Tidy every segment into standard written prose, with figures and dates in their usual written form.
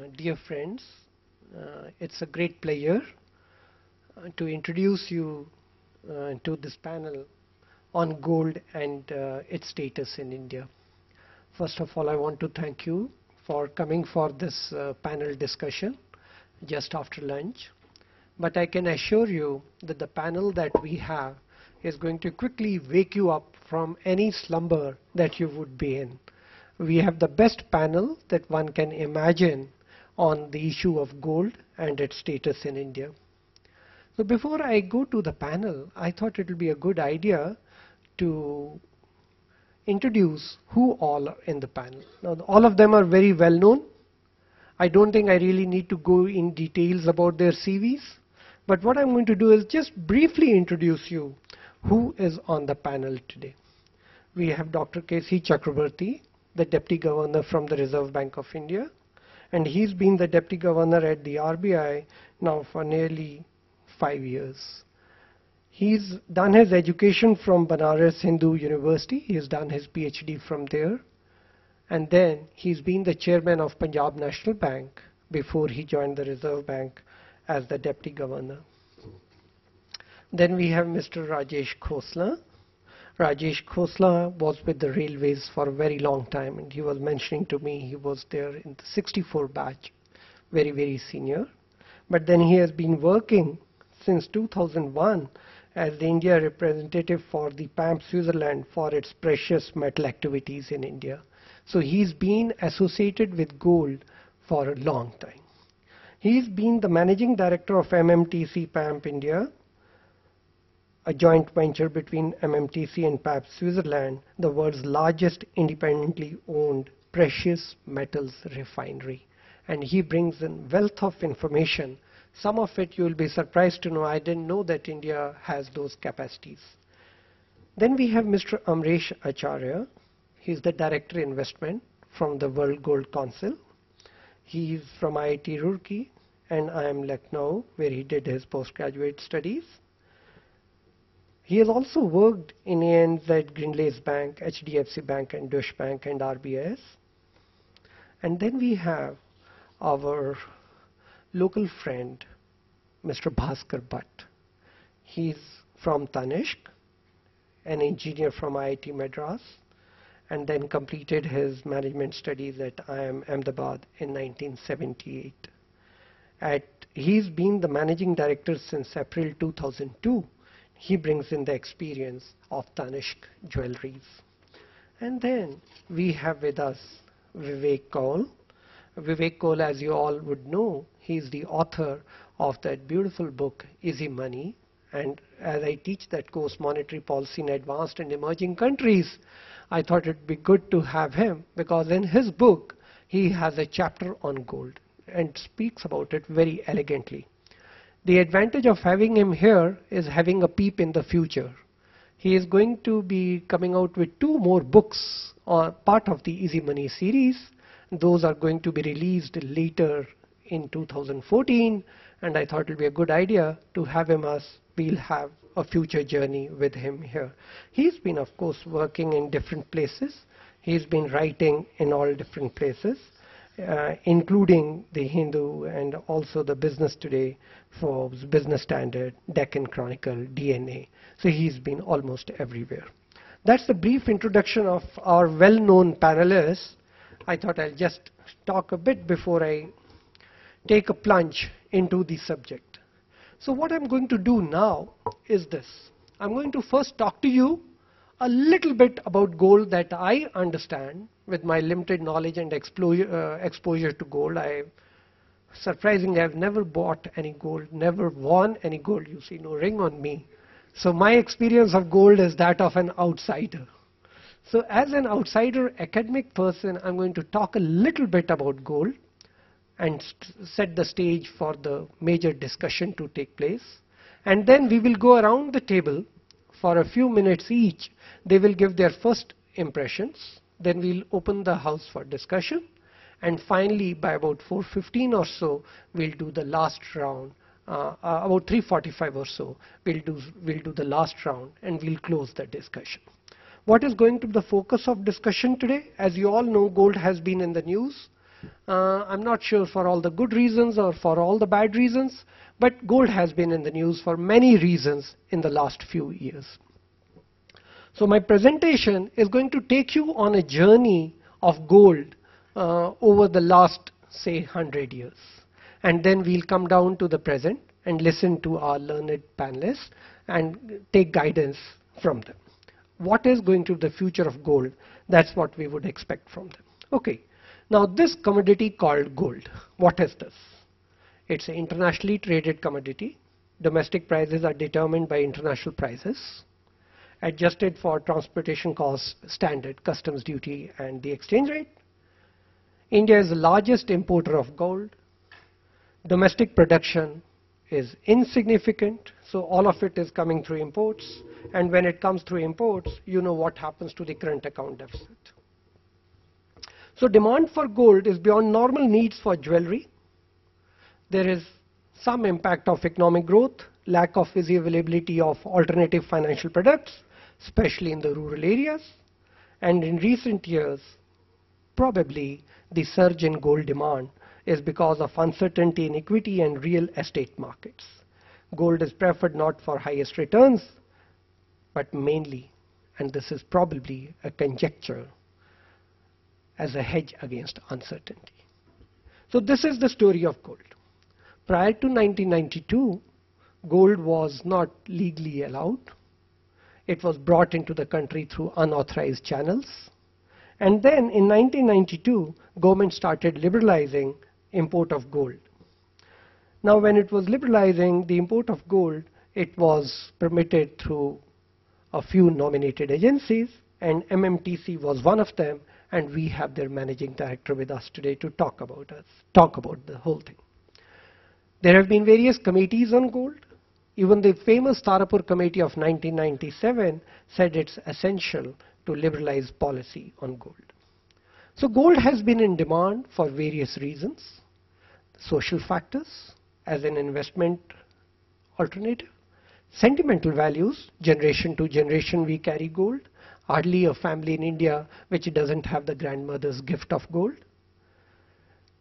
Dear friends, it's a great pleasure to introduce you to this panel on gold and its status in India. First of all, I want to thank you for coming for this panel discussion just after lunch. But I can assure you that the panel that we have is going to quickly wake you up from any slumber that you would be in. We have the best panel that one can imagine on the issue of gold and its status in India. So before I go to the panel, I thought it would be a good idea to introduce who all are in the panel. Now, all of them are very well known. I don't think I really need to go in details about their CVs. But what I'm going to do is just briefly introduce you who is on the panel today. We have Dr. K C Chakrabarty, the Deputy Governor from the Reserve Bank of India. And he's been the Deputy Governor at the RBI now for nearly 5 years. He's done his education from Banaras Hindu University. He's done his PhD from there. And then he's been the chairman of Punjab National Bank before he joined the Reserve Bank as the Deputy Governor. Then we have Mr. Rajesh Khosla. Rajesh Khosla was with the railways for a very long time, and he was mentioning to me he was there in the 64 batch, very, very senior. But then he has been working since 2001 as the India representative for the Pamp Switzerland for its precious metal activities in India. So he's been associated with gold for a long time. He's been the managing director of MMTC-Pamp India, a joint venture between MMTC and Pamp Switzerland, the world's largest independently owned precious metals refinery. And he brings in wealth of information. Some of it you will be surprised to know. I didn't know that India has those capacities. Then we have Mr. Amresh Acharya. He's the Director Investment from the World Gold Council. He's from IIT Roorkee and IIM Lucknow, where he did his postgraduate studies. He has also worked in ANZ, Grindlays Bank, HDFC Bank and Deutsche Bank and RBS. And then we have our local friend, Mr. Bhaskar Bhat. He's from Tanishq, an engineer from IIT Madras, and then completed his management studies at IIM Ahmedabad in 1978. He's been the managing director since April 2002. He brings in the experience of Tanishq jewelries. And then we have with us Vivek Kaul. Vivek Kaul, as you all would know, he's the author of that beautiful book, Easy Money. And as I teach that course, Monetary Policy in Advanced and Emerging Countries, I thought it would be good to have him because in his book, he has a chapter on gold and speaks about it very elegantly. The advantage of having him here is having a peep in the future. He is going to be coming out with 2 more books, part of the Easy Money series. Those are going to be released later in 2014, and I thought it would be a good idea to have him as we'll have a future journey with him here. He's been, of course, working in different places. He's been writing in all different places, including the Hindu and also the Business Today, Forbes, Business Standard, Deccan Chronicle, DNA. So he's been almost everywhere. That's the brief introduction of our well-known panelists. I thought I'll just talk a bit before I take a plunge into the subject. So what I'm going to do now is this. I'm going to first talk to you a little bit about gold that I understand with my limited knowledge and exposure to gold. Surprisingly, I've never bought any gold, never worn any gold. You see no ring on me. So my experience of gold is that of an outsider. So as an outsider academic person, I'm going to talk a little bit about gold and set the stage for the major discussion to take place. And then we will go around the table for a few minutes each. They will give their first impressions. Then we'll open the house for discussion. And finally, by about 4:15 or so, we'll do the last round. About 3:45 or so, we'll do the last round and we'll close the discussion. What is going to be the focus of discussion today? As you all know, gold has been in the news I'm not sure for all the good reasons or for all the bad reasons, but gold has been in the news for many reasons in the last few years. So my presentation is going to take you on a journey of gold over the last, say, 100 years. And then we'll come down to the present and listen to our learned panelists and take guidance from them. What is going to be the future of gold? That's what we would expect from them. Okay, now this commodity called gold, what is this? It's an internationally traded commodity. Domestic prices are determined by international prices, adjusted for transportation costs, standard customs duty, and the exchange rate. India is the largest importer of gold. Domestic production is insignificant, so all of it is coming through imports. And when it comes through imports, you know what happens to the current account deficit. So demand for gold is beyond normal needs for jewelry. There is some impact of economic growth, lack of easy availability of alternative financial products, especially in the rural areas. And in recent years, probably the surge in gold demand is because of uncertainty in equity and real estate markets. Gold is preferred not for highest returns, but mainly, and this is probably a conjecture, as a hedge against uncertainty. So this is the story of gold. Prior to 1992, gold was not legally allowed. It was brought into the country through unauthorized channels. And then in 1992, government started liberalizing import of gold. Now when it was liberalizing the import of gold, it was permitted through a few nominated agencies, and MMTC was one of them, and we have their managing director with us today to talk about the whole thing. There have been various committees on gold. Even the famous Tarapur Committee of 1997 said it's essential to liberalize policy on gold. So gold has been in demand for various reasons. Social factors as an investment alternative. Sentimental values, generation to generation we carry gold. Hardly a family in India which doesn't have the grandmother's gift of gold.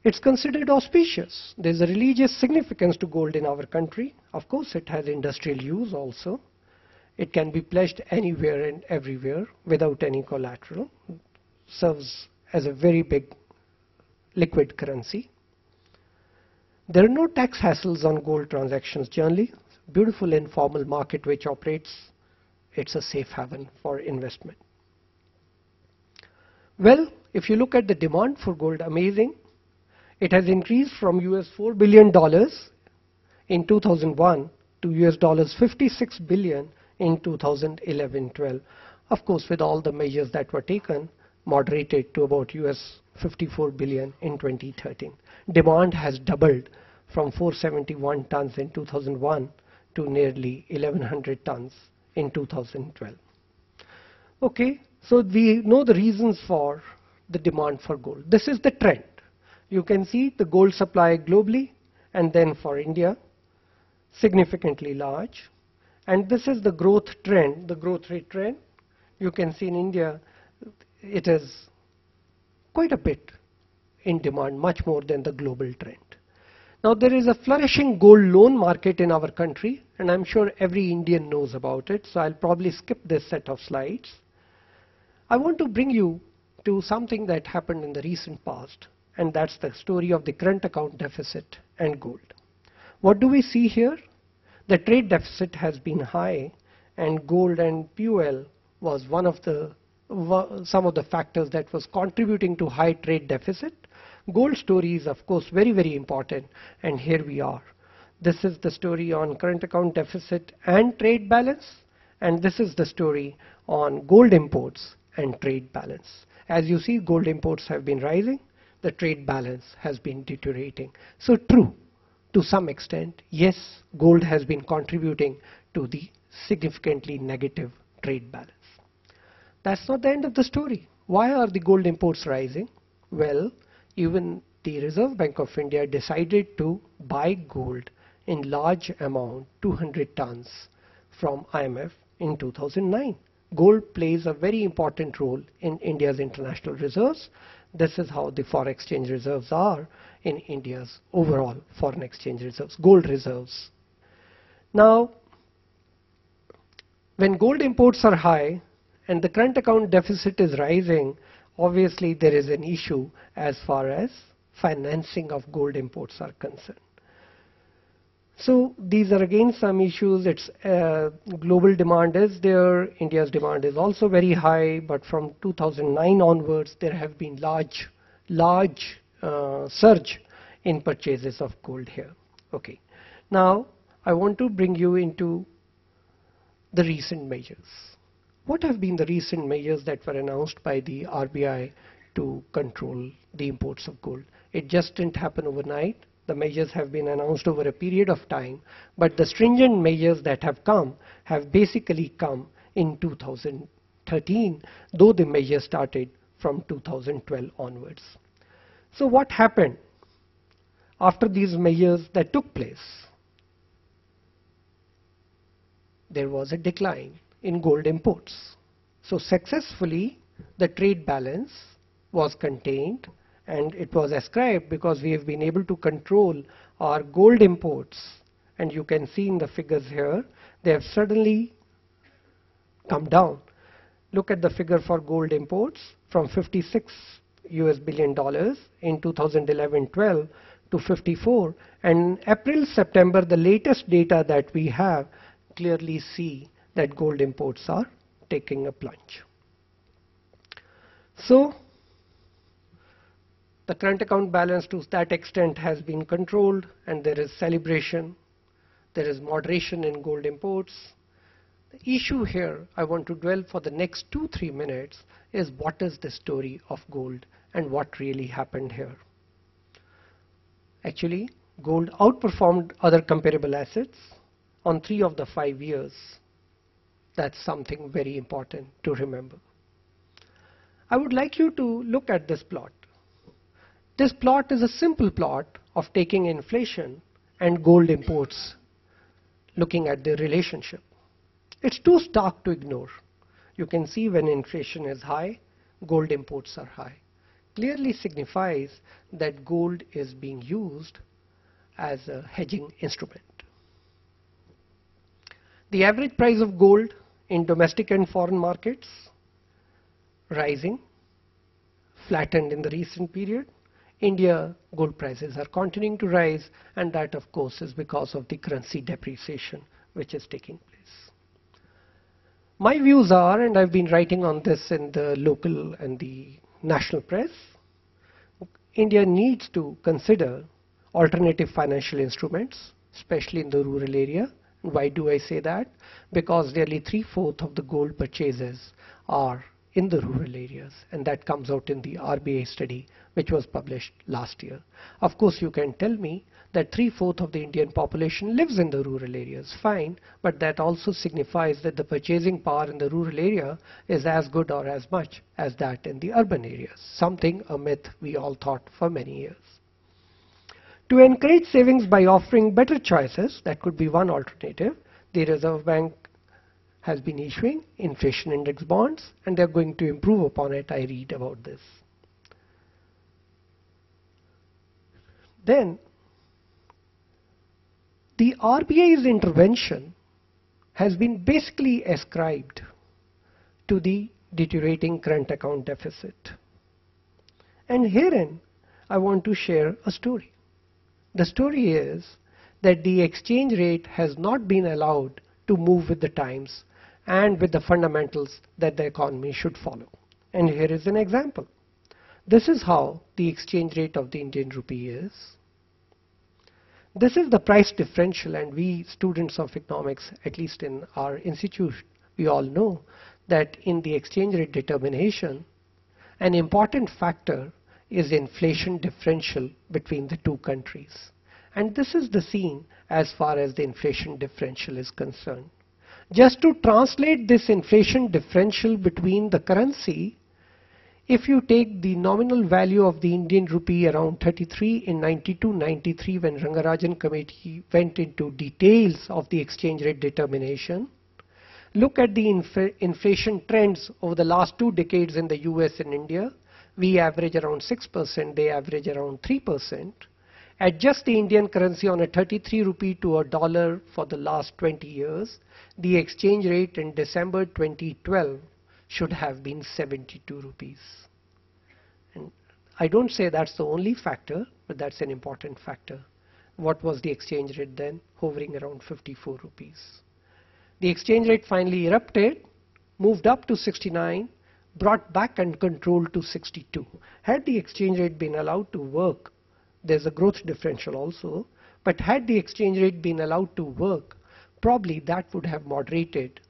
It's considered auspicious. There's a religious significance to gold in our country. Of course, it has industrial use also. It can be pledged anywhere and everywhere without any collateral. Serves as a very big liquid currency. There are no tax hassles on gold transactions generally. Beautiful informal market which operates. It's a safe haven for investment. Well, if you look at the demand for gold, amazing. It has increased from US $4 billion in 2001 to US $56 billion in 2011-12. Of course, with all the measures that were taken, moderated to about US $54 billion in 2013. Demand has doubled from 471 tons in 2001 to nearly 1100 tons in 2012. Okay, so we know the reasons for the demand for gold. This is the trend. You can see the gold supply globally, and then for India, significantly large. And this is the growth trend, the growth rate trend. You can see in India, it is quite a bit in demand, much more than the global trend. Now there is a flourishing gold loan market in our country, and I'm sure every Indian knows about it, so I'll probably skip this set of slides. I want to bring you to something that happened in the recent past, and that's the story of the current account deficit and gold. What do we see here? The trade deficit has been high, and gold and fuel was some of the factors that was contributing to high trade deficit. Gold story is of course very, very important, and here we are. This is the story on current account deficit and trade balance, and this is the story on gold imports and trade balance. As you see, gold imports have been rising, the trade balance has been deteriorating. So true, to some extent, yes, gold has been contributing to the significantly negative trade balance. That's not the end of the story. Why are the gold imports rising? Well, even the Reserve Bank of India decided to buy gold in large amount, 200 tons, from IMF in 2009. Gold plays a very important role in India's international reserves. This is how the foreign exchange reserves are in India's overall foreign exchange reserves, gold reserves. Now, when gold imports are high and the current account deficit is rising, obviously there is an issue as far as financing of gold imports are concerned. So these are again some issues. It's global demand is there. India's demand is also very high, but from 2009 onwards, there have been large surge in purchases of gold here. Okay. Now I want to bring you into the recent measures. What have been the recent measures that were announced by the RBI to control the imports of gold? It just didn't happen overnight. The measures have been announced over a period of time, but the stringent measures that have come have basically come in 2013, though the measures started from 2012 onwards. So what happened after these measures that took place? There was a decline in gold imports. So successfully the trade balance was contained, and it was ascribed because we have been able to control our gold imports, and you can see in the figures here they have suddenly come down. Look at the figure for gold imports from $56 billion in 2011-12 to 54, and April-September, the latest data that we have, clearly see that gold imports are taking a plunge. So the current account balance to that extent has been controlled, and there is celebration, there is moderation in gold imports. The issue here I want to dwell for the next 2-3 minutes is what is the story of gold and what really happened here. Actually, gold outperformed other comparable assets on 3 of the 5 years. That's something very important to remember. I would like you to look at this plot. This plot is a simple plot of taking inflation and gold imports, looking at the relationship. It's too stark to ignore. You can see when inflation is high, gold imports are high. Clearly signifies that gold is being used as a hedging instrument. The average price of gold in domestic and foreign markets rising, flattened in the recent period. India gold prices are continuing to rise, and that of course is because of the currency depreciation which is taking place. My views are, and I've been writing on this in the local and the national press, India needs to consider alternative financial instruments, especially in the rural area. Why do I say that? Because nearly 3/4 of the gold purchases are in the rural areas, and that comes out in the RBI study which was published last year. Of course, you can tell me that 3/4 of the Indian population lives in the rural areas, fine, but that also signifies that the purchasing power in the rural area is as good or as much as that in the urban areas, something a myth we all thought for many years. To encourage savings by offering better choices, that could be one alternative, the Reserve Bank has been issuing inflation index bonds, and they're going to improve upon it. I read about this. Then the RBI's intervention has been basically ascribed to the deteriorating current account deficit. And herein I want to share a story. The story is that the exchange rate has not been allowed to move with the times and with the fundamentals that the economy should follow. And here is an example. This is how the exchange rate of the Indian rupee is. This is the price differential, and we students of economics, at least in our institute, we all know that in the exchange rate determination, an important factor is inflation differential between the two countries. And this is the scene as far as the inflation differential is concerned. Just to translate this inflation differential between the currency, if you take the nominal value of the Indian rupee around 33 in 92-93 when Rangarajan committee went into details of the exchange rate determination, look at the inflation trends over the last 2 decades in the US and India, We average around 6%, they average around 3%. Adjust the Indian currency on a 33 rupee to a dollar for the last 20 years. The exchange rate in December 2012 should have been 72 rupees. And I don't say that's the only factor, but that's an important factor. What was the exchange rate then? Hovering around 54 rupees. The exchange rate finally erupted, moved up to 69, brought back and controlled to 62. Had the exchange rate been allowed to work, there's a growth differential also, but had the exchange rate been allowed to work, probably that would have moderated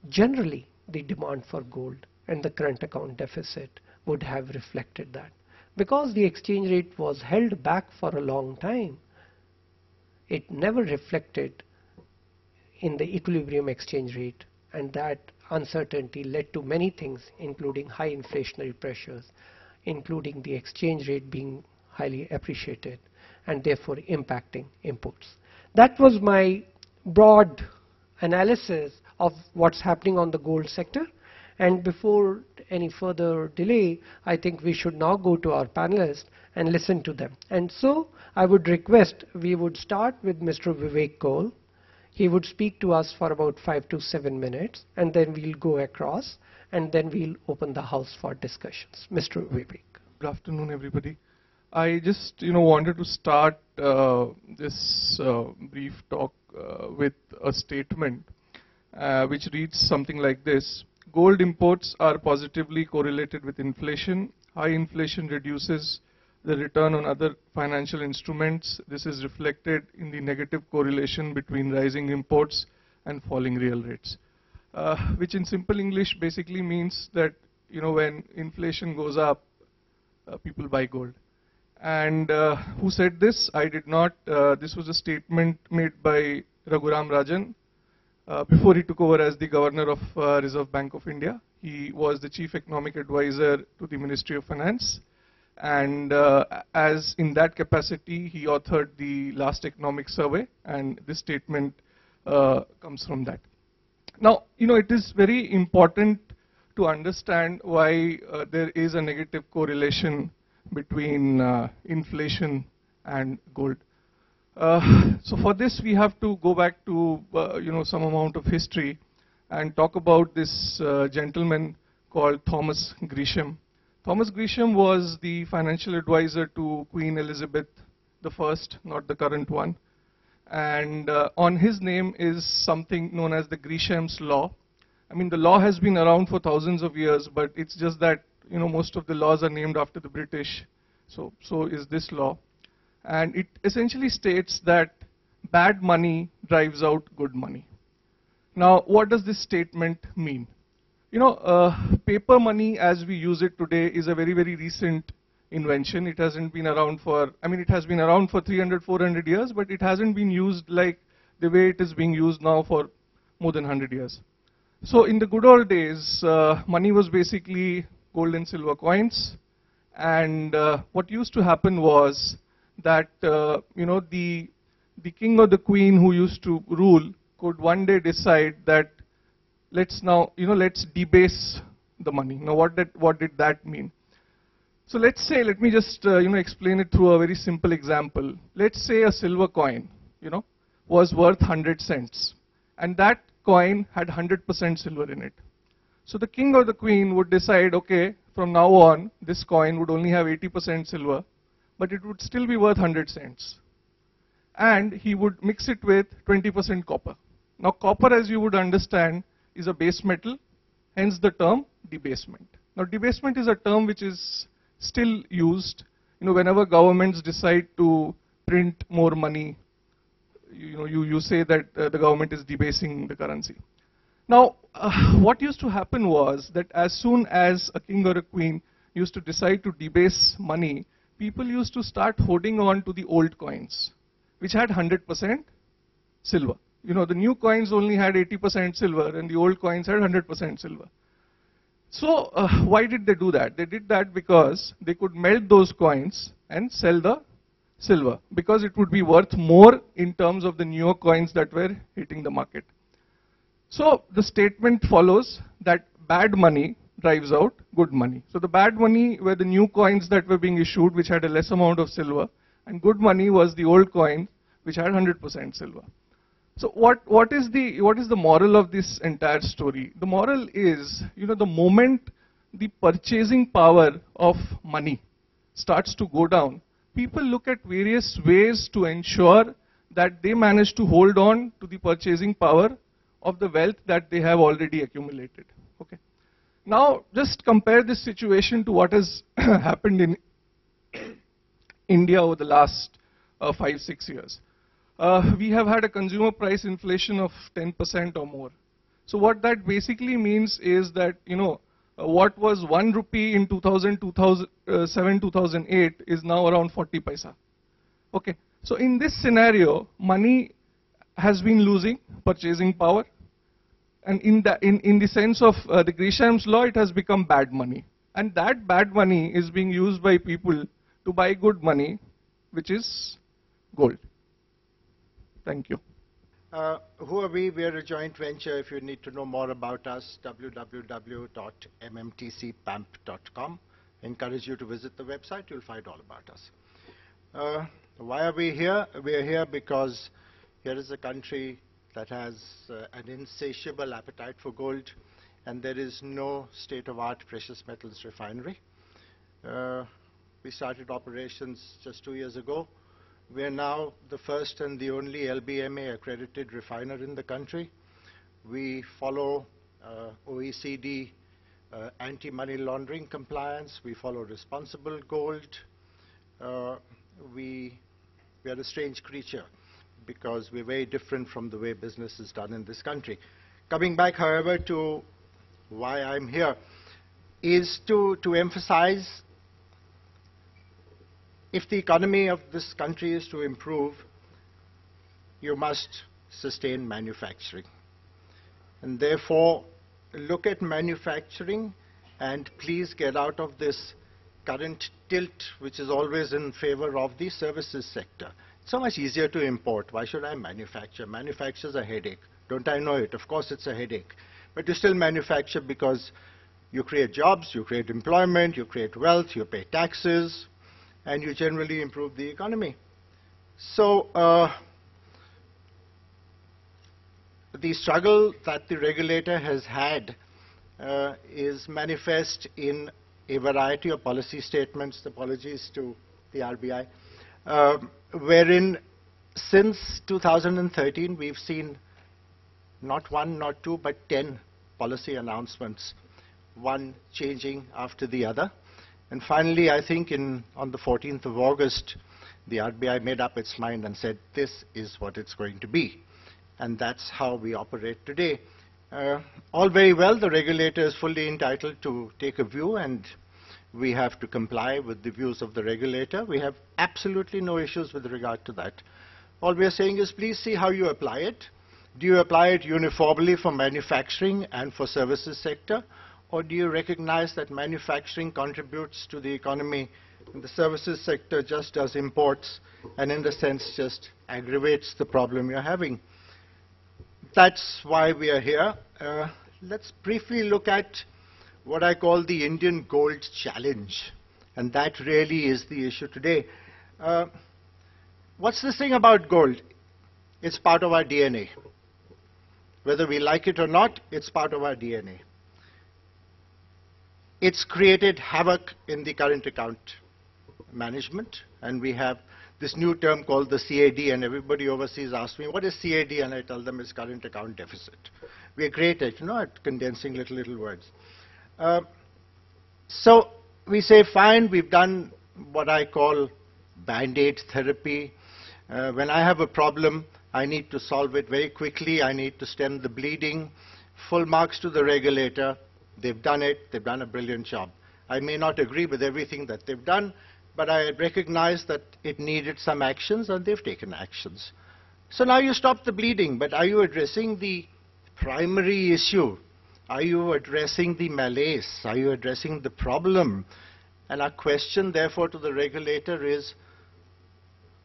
generally the demand for gold, and the current account deficit would have reflected that. Because the exchange rate was held back for a long time, it never reflected in the equilibrium exchange rate, and that uncertainty led to many things, including high inflationary pressures, including the exchange rate being highly appreciated and therefore impacting imports. That was my broad analysis of what's happening on the gold sector. And before any further delay, I think we should now go to our panelists and listen to them. And so I would request we would start with Mr. Vivek Kaul. He would speak to us for about 5 to 7 minutes, and then we'll go across, and then we'll open the house for discussions. Mr. Vivek. Good afternoon, everybody. I just wanted to start this brief talk with a statement which reads something like this. Gold imports are positively correlated with inflation. High inflation reduces the return on other financial instruments. This is reflected in the negative correlation between rising imports and falling real rates, which in simple English basically means that when inflation goes up, people buy gold. And who said this? I did not. This was a statement made by Raghuram Rajan before he took over as the Governor of Reserve Bank of India. He was the Chief Economic Advisor to the Ministry of Finance, and as in that capacity he authored the last economic survey, and this statement comes from that. Now it is very important to understand why there is a negative correlation between inflation and gold. So for this we have to go back to some amount of history and talk about this gentleman called Thomas Grisham. Thomas Grisham was the financial advisor to Queen Elizabeth I, not the current one, and on his name is something known as the Grisham's Law. I mean, the law has been around for thousands of years, but it's just that most of the laws are named after the British. So is this law. And it essentially states that bad money drives out good money. Now, what does this statement mean? Paper money as we use it today is a very, very recent invention. It hasn't been around for, it has been around for 300, 400 years, but it hasn't been used like the way it is being used now for more than 100 years. So in the good old days, money was basically gold and silver coins, and what used to happen was that the king or the queen who used to rule could one day decide that let's debase the money. Now what did that mean? So let me just explain it through a very simple example. Let's say a silver coin was worth 100 cents, and that coin had 100% silver in it. So the king or the queen would decide, okay, from now on, this coin would only have 80% silver, but it would still be worth 100 cents. And he would mix it with 20% copper. Now copper, as you would understand, is a base metal, hence the term debasement. Now debasement is a term which is still used, whenever governments decide to print more money, you say that the government is debasing the currency. Now, what used to happen was that as soon as a king or a queen used to decide to debase money, people used to start holding on to the old coins, which had 100% silver. The new coins only had 80% silver, and the old coins had 100% silver. So, why did they do that? They did that because they could melt those coins and sell the silver, because it would be worth more in terms of the newer coins that were hitting the market. So the statement follows that bad money drives out good money. So the bad money were the new coins that were being issued, which had a less amount of silver, and good money was the old coin, which had 100% silver. So what is the moral of this entire story? The moral is, the moment the purchasing power of money starts to go down, people look at various ways to ensure that they manage to hold on to the purchasing power of the wealth that they have already accumulated. Okay. Now, just compare this situation to what has happened in India over the last 5-6 years. We have had a consumer price inflation of 10% or more. So what that basically means is that, what was 1 rupee in 2007, 2008 is now around 40 paisa. Okay. So in this scenario, money has been losing purchasing power. And in the sense of the Gresham's law, it has become bad money. And that bad money is being used by people to buy good money, which is gold. Thank you. Who are we? We are a joint venture. If you need to know more about us, www.mmtc-Pamp.com. Encourage you to visit the website. You'll find all about us. Why are we here? We are here because here is a country that has an insatiable appetite for gold, and there is no state-of-art precious metals refinery. We started operations just 2 years ago. We are now the first and the only LBMA accredited refiner in the country. We follow OECD anti-money laundering compliance. We follow responsible gold. We are a strange creature because we're very different from the way business is done in this country. Coming back, however, to why I'm here is to emphasize, if the economy of this country is to improve, you must sustain manufacturing. And therefore, look at manufacturing and please get out of this current tilt, which is always in favor of the services sector. It's so much easier to import. Why should I manufacture? Manufacture's a headache. Don't I know it? Of course it's a headache. But you still manufacture because you create jobs, you create employment, you create wealth, you pay taxes, and you generally improve the economy. So the struggle that the regulator has had is manifest in a variety of policy statements, apologies to the RBI, wherein since 2013 we've seen not one, not two, but 10 policy announcements, one changing after the other. And finally, I think on the 14th of August, the RBI made up its mind and said, this is what it's going to be. And that's how we operate today. All very well, the regulator is fully entitled to take a view, and we have to comply with the views of the regulator. We have absolutely no issues with regard to that. All we are saying is, please see how you apply it. Do you apply it uniformly for manufacturing and for services sector? Or do you recognize that manufacturing contributes to the economy and the services sector just does imports and in a sense just aggravates the problem you're having? That's why we are here. Let's briefly look at what I call the Indian gold challenge. And that really is the issue today. What's this thing about gold? It's part of our DNA. Whether we like it or not, it's part of our DNA. It's created havoc in the current account management, and we have this new term called the CAD, and everybody overseas asks me, what is CAD? And I tell them it's current account deficit. We are great at, at condensing little words. So we say, fine, we've done what I call band-aid therapy. When I have a problem, I need to solve it very quickly. I need to stem the bleeding. Full marks to the regulator. They've done it. They've done a brilliant job. I may not agree with everything that they've done, but I recognize that it needed some actions, and they've taken actions. So now you stop the bleeding, but are you addressing the primary issue? Are you addressing the malaise? Are you addressing the problem? And our question, therefore, to the regulator is,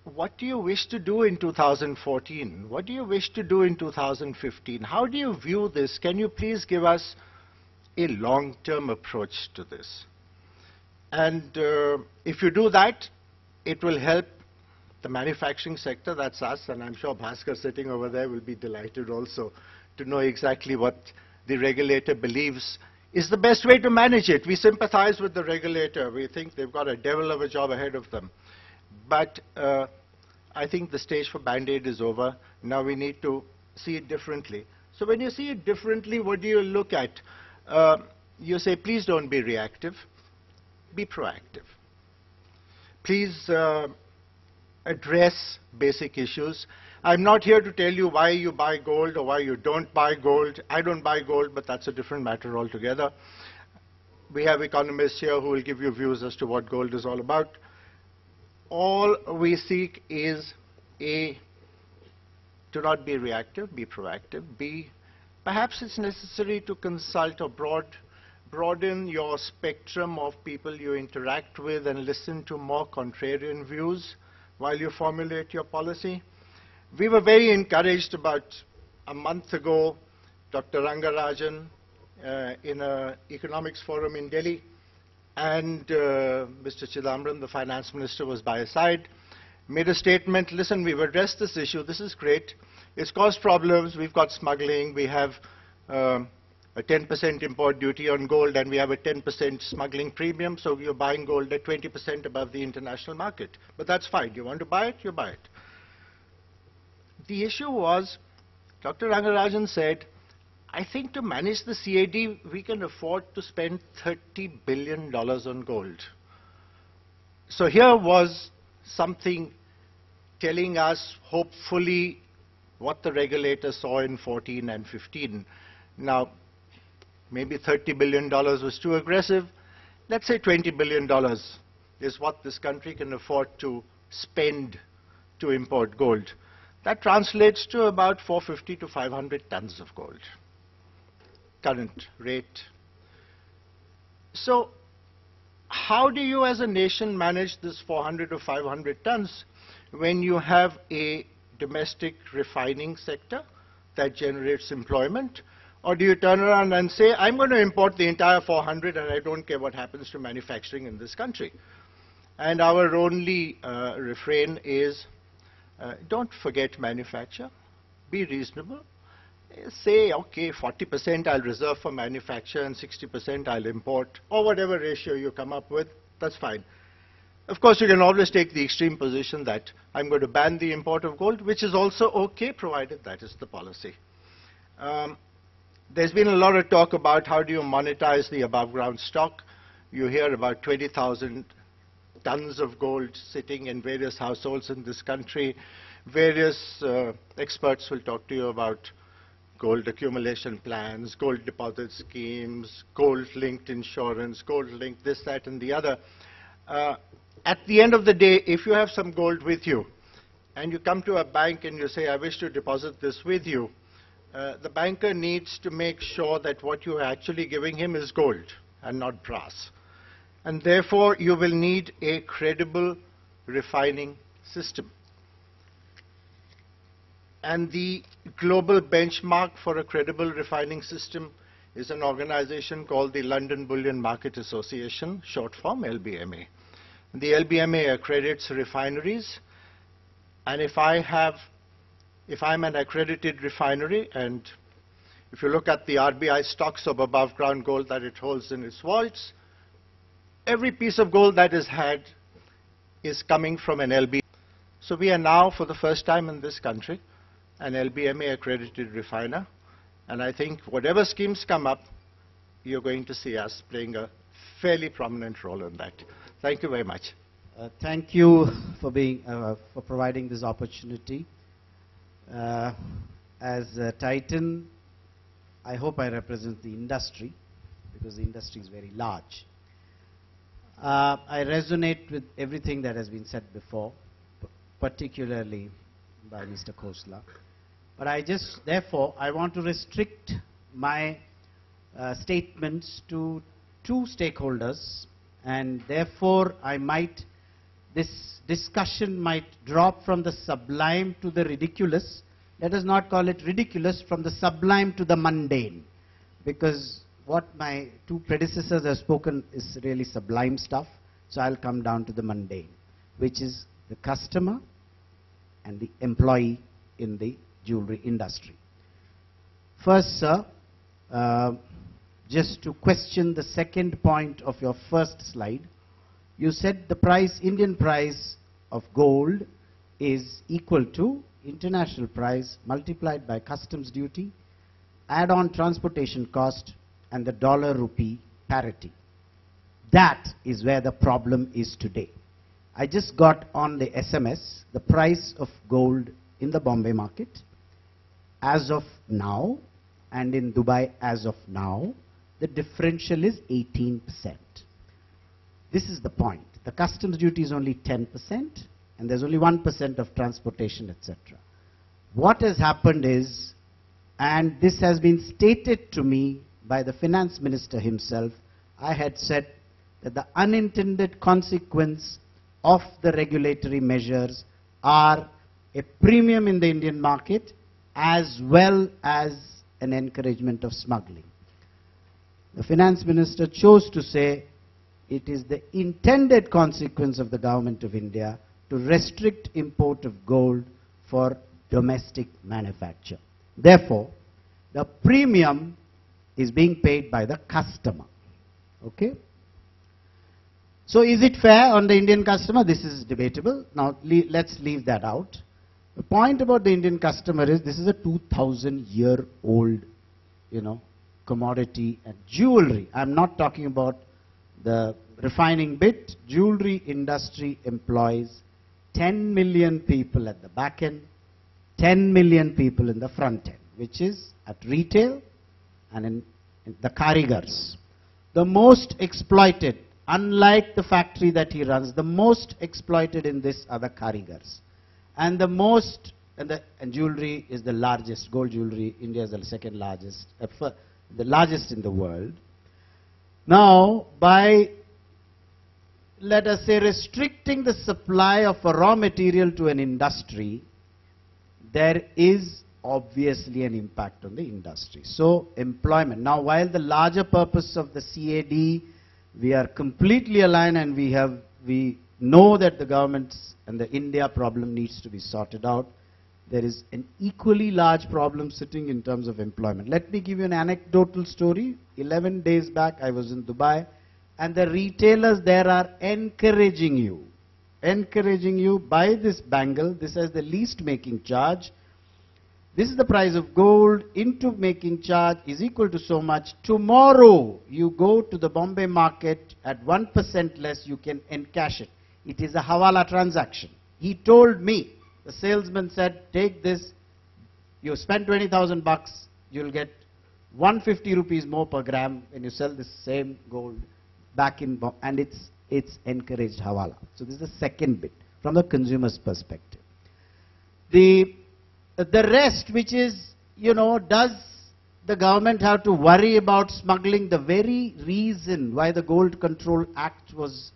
what do you wish to do in 2014? What do you wish to do in 2015? How do you view this? Can you please give us a long-term approach to this. And if you do that, it will help the manufacturing sector, that's us, and I'm sure Bhaskar sitting over there will be delighted also to know exactly what the regulator believes is the best way to manage it. We sympathize with the regulator. We think they've got a devil of a job ahead of them. But I think the stage for Band-Aid is over. Now we need to see it differently. So when you see it differently, what do you look at? You say, please don't be reactive. Be proactive. Please address basic issues. I'm not here to tell you why you buy gold or why you don't buy gold. I don't buy gold, but that's a different matter altogether. We have economists here who will give you views as to what gold is all about. All we seek is A, to not be reactive, be proactive. B, perhaps it's necessary to consult or broaden your spectrum of people you interact with and listen to more contrarian views while you formulate your policy. We were very encouraged about a month ago, Dr. Rangarajan in an economics forum in Delhi, and Mr. Chidambaram, the finance minister, was by his side, made a statement, listen, we've addressed this issue, this is great, it's caused problems, we've got smuggling, we have a 10% import duty on gold, and we have a 10% smuggling premium, so you're buying gold at 20% above the international market. But that's fine, you want to buy it, you buy it. The issue was, Dr. Rangarajan said, I think to manage the CAD, we can afford to spend $30 billion on gold. So here was something telling us, hopefully, what the regulator saw in 14 and 15. Now, maybe $30 billion was too aggressive. Let's say $20 billion is what this country can afford to spend to import gold. That translates to about 450 to 500 tons of gold, current rate. So how do you as a nation manage this 400 to 500 tons when you have a domestic refining sector that generates employment? Or do you turn around and say, I'm going to import the entire 400 and I don't care what happens to manufacturing in this country? And our only refrain is, don't forget manufacture, be reasonable. Say, okay, 40% I'll reserve for manufacture and 60% I'll import, or whatever ratio you come up with, that's fine. Of course, you can always take the extreme position that I'm going to ban the import of gold, which is also okay, provided that is the policy. There's been a lot of talk about how do you monetize the above ground stock. You hear about 20,000 tons of gold sitting in various households in this country. Various experts will talk to you about gold accumulation plans, gold deposit schemes, gold-linked insurance, gold-linked this, that, and the other. At the end of the day, if you have some gold with you, and you come to a bank and you say, I wish to deposit this with you, the banker needs to make sure that what you are actually giving him is gold and not brass. And therefore, you will need a credible refining system. And the global benchmark for a credible refining system is an organization called the London Bullion Market Association, short form LBMA. The LBMA accredits refineries, and if I'm an accredited refinery, and if you look at the RBI stocks of above ground gold that it holds in its vaults, every piece of gold that is had is coming from an LBMA. So we are now, for the first time in this country, an LBMA accredited refiner, and I think whatever schemes come up, you're going to see us playing a fairly prominent role in that. Thank you very much. Thank you for providing this opportunity. As a Titan, I hope I represent the industry, because the industry is very large. I resonate with everything that has been said before, particularly by Mr. Khosla. But therefore, I want to restrict my statements to two stakeholders, and therefore, this discussion might drop from the sublime to the ridiculous. Let us not call it ridiculous, from the sublime to the mundane, because what my two predecessors have spoken is really sublime stuff. So I'll come down to the mundane, which is the customer and the employee in the jewelry industry. First, sir, just to question the second point of your first slide, you said the price, Indian price of gold is equal to international price multiplied by customs duty, add-on transportation cost, and the dollar-rupee parity. That is where the problem is today. I just got on the SMS the price of gold in the Bombay market as of now, and in Dubai as of now. The differential is 18%. This is the point. The customs duty is only 10%, and there's only 1% of transportation, etc. What has happened is, and this has been stated to me by the finance minister himself, I had said that the unintended consequence of the regulatory measures are a premium in the Indian market as well as an encouragement of smuggling. The finance minister chose to say it is the intended consequence of the government of India to restrict import of gold for domestic manufacture. Therefore, the premium is being paid by the customer. Okay? So is it fair on the Indian customer? This is debatable. Now let's leave that out. The point about the Indian customer is this is a 2,000-year-old, commodity and jewelry. I'm not talking about the refining bit. Jewelry industry employs 10 million people at the back end, 10 million people in the front end, which is at retail and in the karigars. The most exploited, unlike the factory that he runs, the most exploited in this are the karigars. And the most, and jewelry is the largest, gold jewelry, India is the second largest, the largest in the world. Now, by, let us say, restricting the supply of a raw material to an industry, there is obviously an impact on the industry. So, employment. Now, while the larger purpose of the CAD, we are completely aligned, and we know that the government's and the India problem needs to be sorted out, there is an equally large problem sitting in terms of employment. Let me give you an anecdotal story. 11 days back, I was in Dubai, and the retailers there are encouraging you, buy this bangle, this has the least making charge, this is the price of gold, into making charge is equal to so much. Tomorrow, you go to the Bombay market at 1% less, you can encash it. It is a hawala transaction. He told me, the salesman said, take this, you spend 20,000 bucks, you'll get 150 rupees more per gram when you sell the same gold back in, and it's encouraged hawala. So this is the second bit from the consumer's perspective. The rest, which is, does the government have to worry about smuggling? The very reason why the Gold Control Act was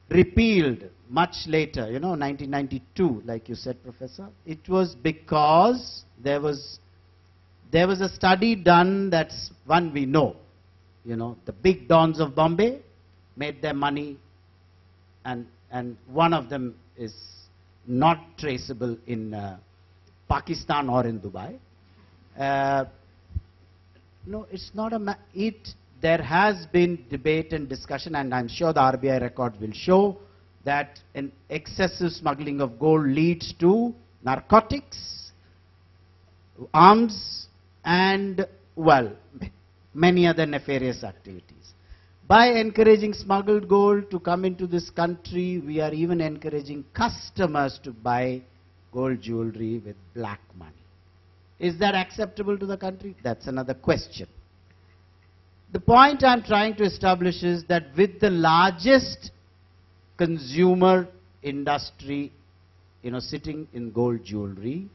repealed much later, 1992, like you said, Professor, it was because there was a study done that's one we know. The big dons of Bombay made their money, and one of them is not traceable in Pakistan or in Dubai. No, it's not there has been debate and discussion, and I'm sure the RBI records will show that an excessive smuggling of gold leads to narcotics, arms, and, well, many other nefarious activities. By encouraging smuggled gold to come into this country, we are even encouraging customers to buy gold jewelry with black money. Is that acceptable to the country? That's another question. The point I'm trying to establish is that with the largest consumer industry, sitting in gold jewelry,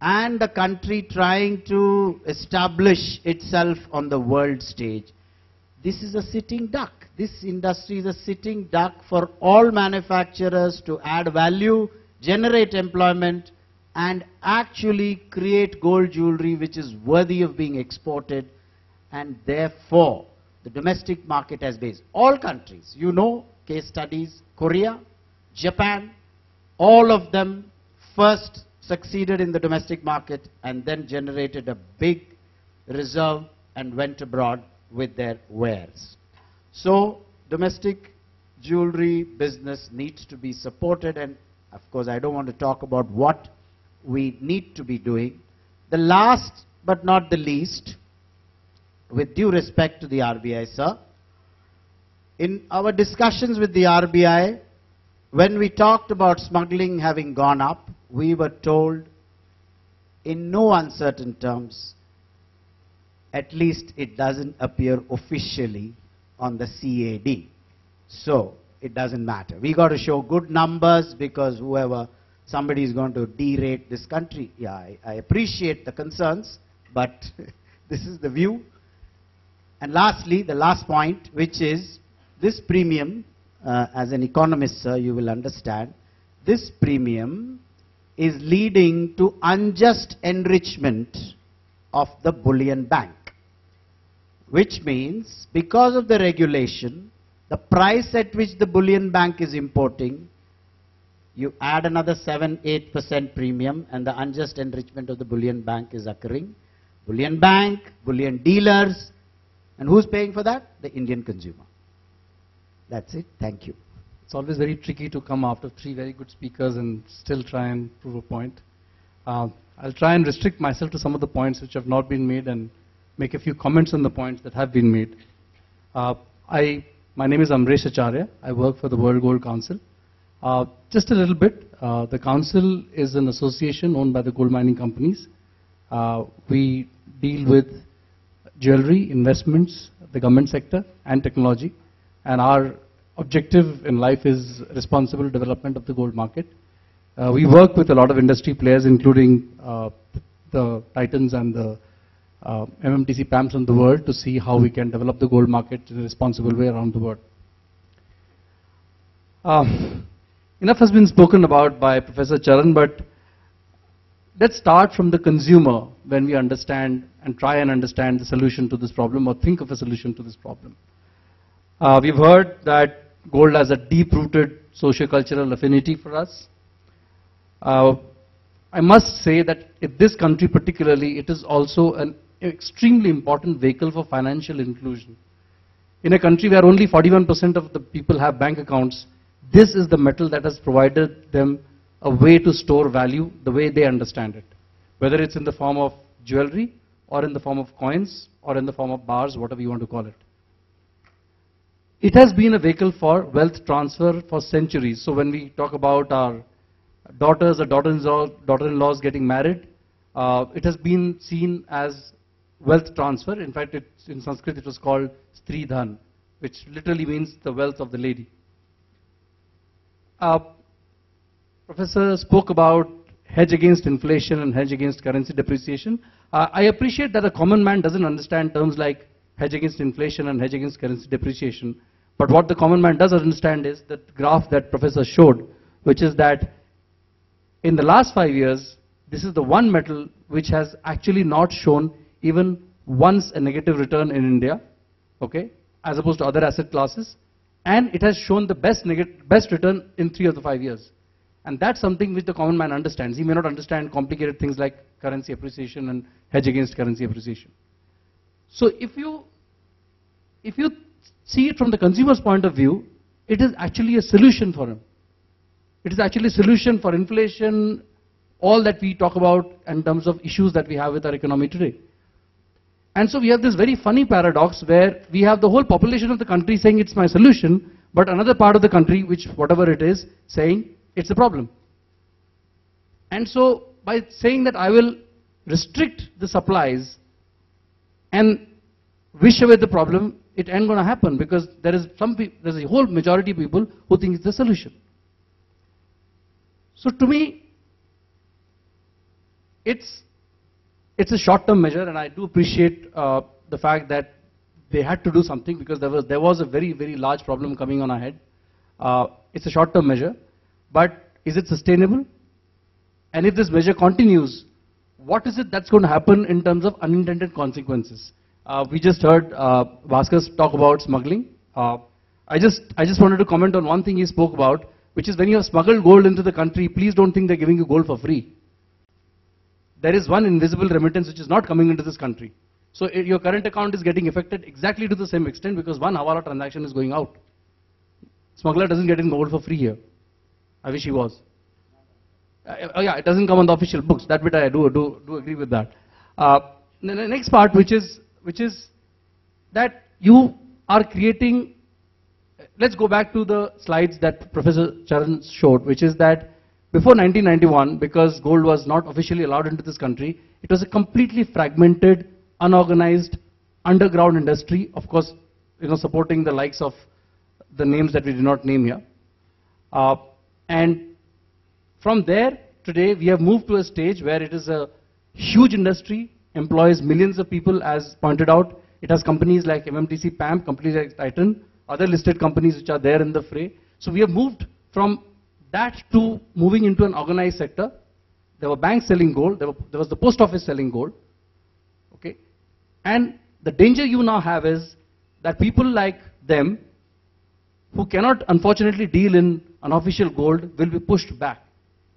and the country trying to establish itself on the world stage, this is a sitting duck. This industry is a sitting duck for all manufacturers to add value, generate employment, and actually create gold jewelry which is worthy of being exported and therefore the domestic market has base. All countries, you know, case studies, Korea, Japan, all of them first succeeded in the domestic market and then generated a big reserve and went abroad with their wares. So domestic jewelry business needs to be supported, and of course I don't want to talk about what we need to be doing. The last but not the least, with due respect to the RBI, sir, in our discussions with the RBI, when we talked about smuggling having gone up, we were told in no uncertain terms, at least it doesn't appear officially on the CAD. So it doesn't matter. We got to show good numbers because somebody is going to derate this country. Yeah, I appreciate the concerns, but this is the view. And lastly, the last point, which is this premium, as an economist, sir, you will understand, this premium is leading to unjust enrichment of the bullion bank, which means because of the regulation, the price at which the bullion bank is importing, you add another 7-8% premium and the unjust enrichment of the bullion bank is occurring. Bullion bank, bullion dealers, and who's paying for that? The Indian consumer. That's it. Thank you. It's always very tricky to come after three very good speakers and still try and prove a point. I'll try and restrict myself to some of the points which have not been made and make a few comments on the points that have been made. My name is Amresh Acharya. I work for the World Gold Council. Just a little bit. The council is an association owned by the gold mining companies. We deal with jewelry, investments, the government sector, and technology. And our objective in life is responsible development of the gold market. We work with a lot of industry players, including the titans and the MMTC-Pamps in the world, to see how we can develop the gold market in a responsible way around the world. Enough has been spoken about by Professor Charan, but let's start from the consumer when we understand and try and understand the solution to this problem or think of a solution to this problem. We've heard that gold has a deep-rooted socio-cultural affinity for us. I must say that in this country particularly, it is also an extremely important vehicle for financial inclusion. In a country where only 41% of the people have bank accounts, this is the metal that has provided them a way to store value the way they understand it. Whether it's in the form of jewelry, or in the form of coins, or in the form of bars, whatever you want to call it. It has been a vehicle for wealth transfer for centuries. So when we talk about our daughters or daughter-in-laws getting married, it has been seen as wealth transfer. In fact, in Sanskrit it was called Stridhan, which literally means the wealth of the lady. Professor spoke about hedge against inflation and hedge against currency depreciation. I appreciate that a common man doesn't understand terms like hedge against inflation and hedge against currency depreciation. But what the common man does understand is that graph that Professor showed, which is that in the last 5 years, this is the one metal which has actually not shown even once a negative return in India, okay, as opposed to other asset classes. And it has shown the best return in 3 of the 5 years. And that's something which the common man understands. He may not understand complicated things like currency appreciation and hedge against currency appreciation. So if you see it from the consumer's point of view, it is actually a solution for him. It is actually a solution for inflation, all that we talk about in terms of issues that we have with our economy today. And so we have this very funny paradox where we have the whole population of the country saying it's my solution, but another part of the country, which whatever it is, saying it's a problem. And so by saying that I will restrict the supplies and wish away the problem, it ain't going to happen, because there's a whole majority of people who think it's the solution. So to me, it's a short-term measure, and I do appreciate the fact that they had to do something, because there was a very, very large problem coming on our head. It's a short-term measure, but is it sustainable? And if this measure continues, what is it that's going to happen in terms of unintended consequences? We just heard Bhaskar talk about smuggling. I just wanted to comment on one thing he spoke about, which is when you have smuggled gold into the country, please don't think they're giving you gold for free. There is one invisible remittance which is not coming into this country. So your current account is getting affected exactly to the same extent because one Hawala transaction is going out. Smuggler doesn't get in gold for free here. I wish he was. Oh yeah, it doesn't come on the official books. That bit I do agree with that. The next part, which is that you are creating. Let's go back to the slides that Professor Charan showed, which is that before 1991, because gold was not officially allowed into this country, it was a completely fragmented, unorganized, underground industry. Of course, supporting the likes of the names that we did not name here. And from there, today, we have moved to a stage where it is a huge industry, employs millions of people, as pointed out. It has companies like MMTC-Pamp, companies like Titan, other listed companies which are there in the fray. So we have moved from that to moving into an organized sector. There were banks selling gold, there was the post office selling gold. Okay? And the danger you now have is that people like them, who cannot unfortunately deal in unofficial gold, will be pushed back.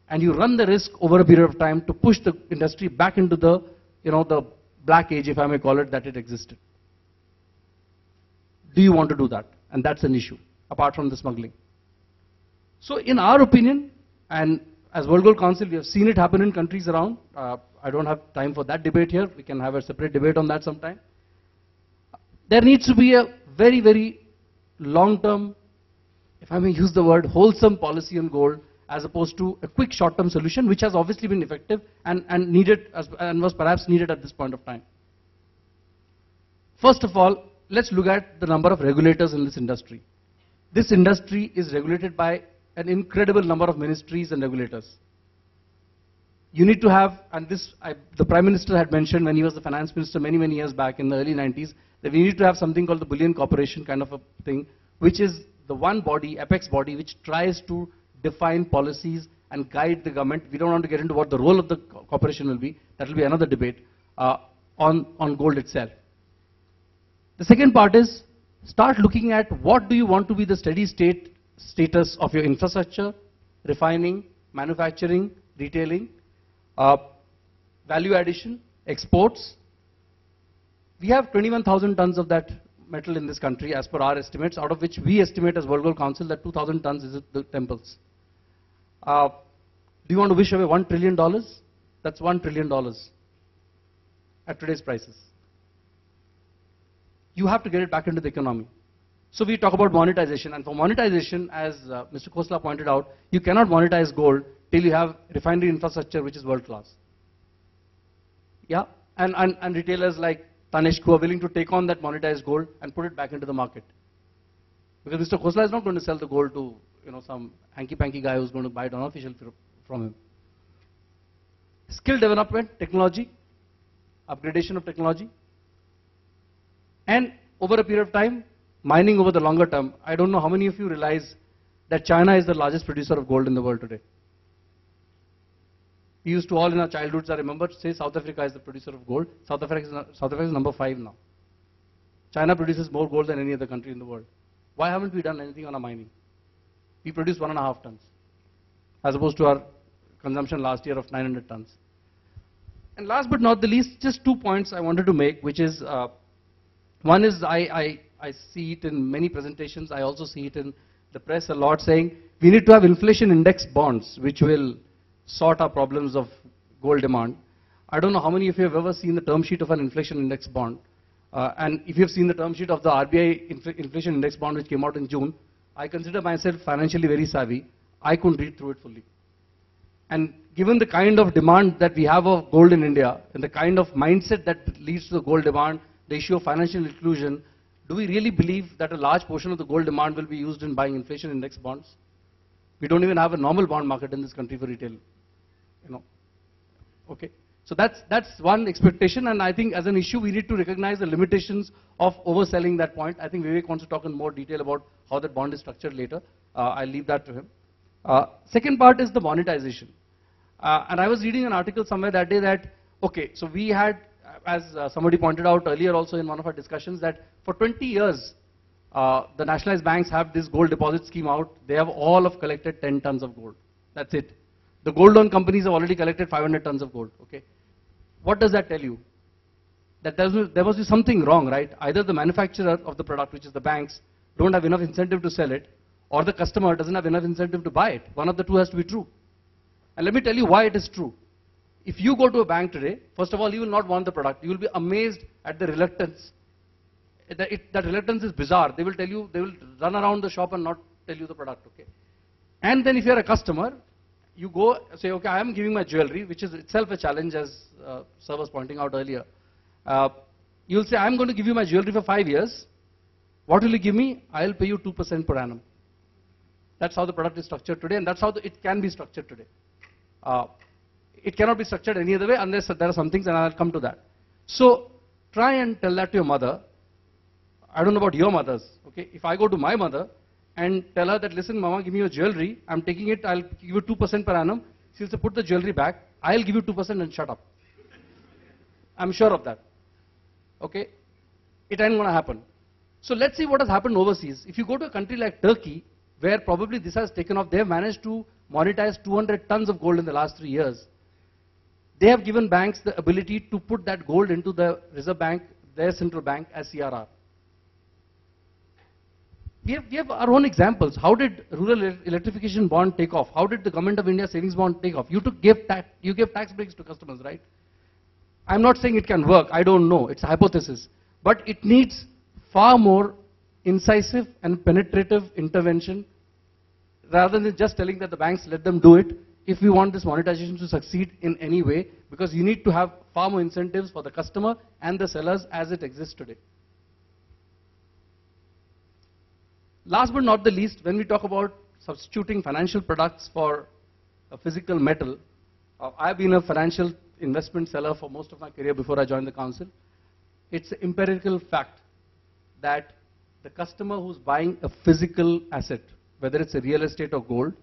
And you run the risk over a period of time to push the industry back into the, the black age, if I may call it, that it existed. Do you want to do that? And that's an issue, apart from the smuggling. So in our opinion, and as World Gold Council, we have seen it happen in countries around. I don't have time for that debate here. We can have a separate debate on that sometime. There needs to be a very, very long-term, if I may use the word, wholesome policy on gold, as opposed to a quick short-term solution, which has obviously been effective and needed, and was perhaps needed at this point of time. First of all, let's look at the number of regulators in this industry. This industry is regulated by an incredible number of ministries and regulators. You need to have, and this the Prime Minister had mentioned when he was the Finance Minister many, many years back in the early 90s, that we need to have something called the Bullion Corporation kind of a thing, which is the one body, apex body, which tries to define policies and guide the government. We don't want to get into what the role of the corporation will be. That will be another debate on gold itself. The second part is start looking at what do you want to be the steady state status of your infrastructure, refining, manufacturing, retailing, value addition, exports. We have 21,000 tons of that metal in this country as per our estimates, out of which we estimate as World Gold Council that 2,000 tons is the temples. Do you want to wish away $1 trillion? That's $1 trillion at today's prices. You have to get it back into the economy. So we talk about monetization, and for monetization, as Mr. Khosla pointed out, you cannot monetize gold till you have refinery infrastructure which is world class. Yeah, and retailers like Tanishq who are willing to take on that monetized gold and put it back into the market. Because Mr. Khosla is not going to sell the gold to some hanky-panky guy who's going to buy it unofficial from him. Skill development, technology, upgradation of technology, and over a period of time, mining over the longer term. I don't know how many of you realize that China is the largest producer of gold in the world today. We used to all in our childhoods, I remember, say South Africa is the producer of gold. South Africa is number 5 now. China produces more gold than any other country in the world. Why haven't we done anything on our mining? We produce 1.5 tons, as opposed to our consumption last year of 900 tons. And last but not the least, just 2 points I wanted to make, which is, one is I see it in many presentations, I also see it in the press a lot, saying we need to have inflation index bonds, which will sort our problems of gold demand. I don't know how many of you have ever seen the term sheet of an inflation index bond. And if you have seen the term sheet of the RBI inflation index bond, which came out in June, I consider myself financially very savvy. I couldn't read through it fully. And given the kind of demand that we have of gold in India, and the kind of mindset that leads to the gold demand, the issue of financial inclusion, do we really believe that a large portion of the gold demand will be used in buying inflation index bonds? We don't even have a normal bond market in this country for retail. Okay. So that's one expectation, and I think as an issue we need to recognize the limitations of overselling that point. I think Vivek wants to talk in more detail about how that bond is structured later. I'll leave that to him. Second part is the monetization. And I was reading an article somewhere that day that, okay, so we had, as somebody pointed out earlier also in one of our discussions, that for 20 years, the nationalized banks have this gold deposit scheme out. They have all of collected 10 tons of gold. That's it. The gold loan companies have already collected 500 tons of gold. Okay. What does that tell you? That there must be something wrong, right? Either the manufacturer of the product, which is the banks, don't have enough incentive to sell it, or the customer doesn't have enough incentive to buy it. One of the two has to be true. And let me tell you why it is true. If you go to a bank today, first of all, you will not want the product. You will be amazed at the reluctance. That reluctance is bizarre. They will tell you, they will run around the shop and not tell you the product, okay? And then if you are a customer, you go say, okay, I am giving my jewelry, which is itself a challenge, as sir was pointing out earlier. You will say, I am going to give you my jewelry for 5 years. What will you give me? I will pay you 2% per annum. That's how the product is structured today, and that's how it can be structured today. It cannot be structured any other way unless there are some things, and I'll come to that. So try and tell that to your mother. I don't know about your mothers. Okay, if I go to my mother and tell her that, listen, mama, give me your jewelry. I'm taking it. I'll give you 2% per annum. She'll say, put the jewelry back. I'll give you 2% and shut up. I'm sure of that. Okay, it ain't going to happen. So let's see what has happened overseas. If you go to a country like Turkey, where probably this has taken off, they have managed to monetize 200 tons of gold in the last 3 years. They have given banks the ability to put that gold into the Reserve Bank, their central bank, as CRR. We have our own examples. How did rural electrification bond take off? How did the government of India savings bond take off? You gave tax breaks to customers, right? I'm not saying it can work. I don't know. It's a hypothesis. But it needs far more incisive and penetrative intervention rather than just telling that the banks let them do it if we want this monetization to succeed in any way, because you need to have far more incentives for the customer and the sellers as it exists today. Last but not the least, when we talk about substituting financial products for a physical metal, I've been a financial investment seller for most of my career before I joined the council. It's an empirical fact that the customer who's buying a physical asset, whether it's a real estate or gold,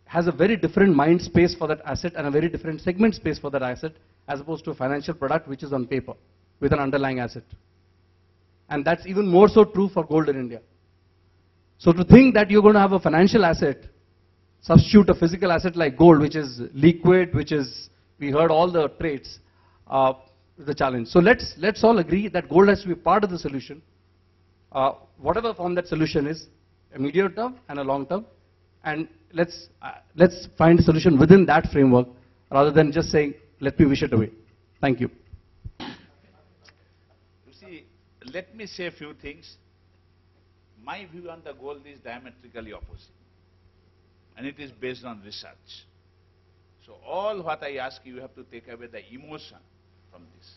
has a very different mind space for that asset and a very different segment space for that asset as opposed to a financial product which is on paper with an underlying asset. And that's even more so true for gold in India. So to think that you're going to have a financial asset, substitute a physical asset like gold, which is liquid, which is, we heard all the traits, is the challenge. So let's all agree that gold has to be part of the solution, whatever form that solution is, a medium term and a long term, and let's find a solution within that framework rather than just saying, let me wish it away. Thank you. You see, let me say a few things. My view on the gold is diametrically opposite, and it is based on research. So all what I ask you, you have to take away the emotion from this.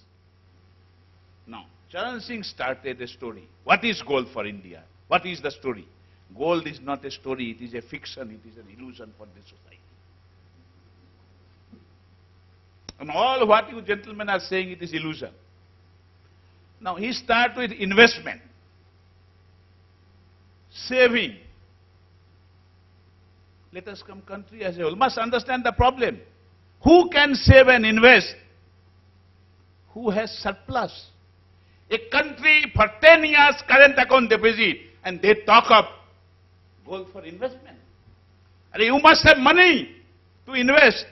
Now, Charan Singh started a story. What is gold for India? What is the story? Gold is not a story, it is a fiction, it is an illusion for the society. And all what you gentlemen are saying, it is illusion. Now, he started with investment, saving. Let us come country as a whole. Must understand the problem. Who can save and invest? Who has surplus? A country for 10 years current account deposit, and they talk of gold for investment. And you must have money to invest.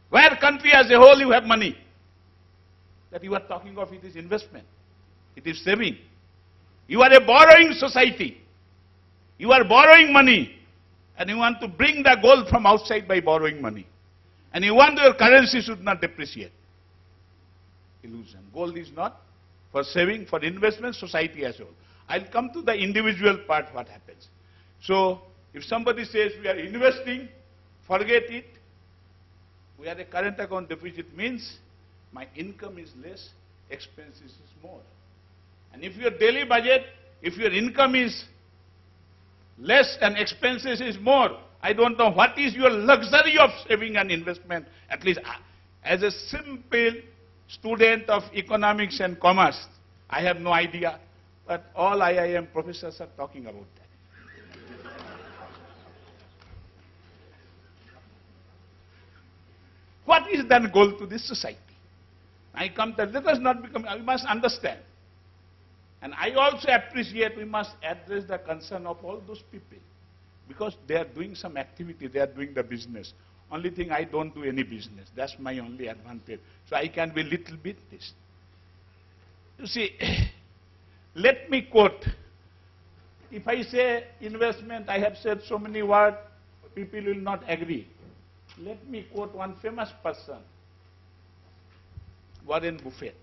Where country as a whole you have money? That you are talking of, it is investment. It is saving. You are a borrowing society. You are borrowing money. And you want to bring the gold from outside by borrowing money. And you want your currency should not depreciate. Illusion. Gold is not for saving, for investment, society as a whole. I'll come to the individual part, what happens. So, if somebody says we are investing, forget it. We have a current account deficit means my income is less, expenses is more. And if your daily budget, if your income is less and expenses is more, I don't know what is your luxury of saving and investment. At least as a simple student of economics and commerce, I have no idea. But all IIM professors are talking about that. What is then gold to this society? I come to, let us not become, we must understand. And I also appreciate we must address the concern of all those people. Because they are doing some activity, they are doing the business. Only thing, I don't do any business. That's my only advantage. So I can be little bit this. You see, let me quote. If I say investment, I have said so many words, people will not agree. Let me quote one famous person, Warren Buffett.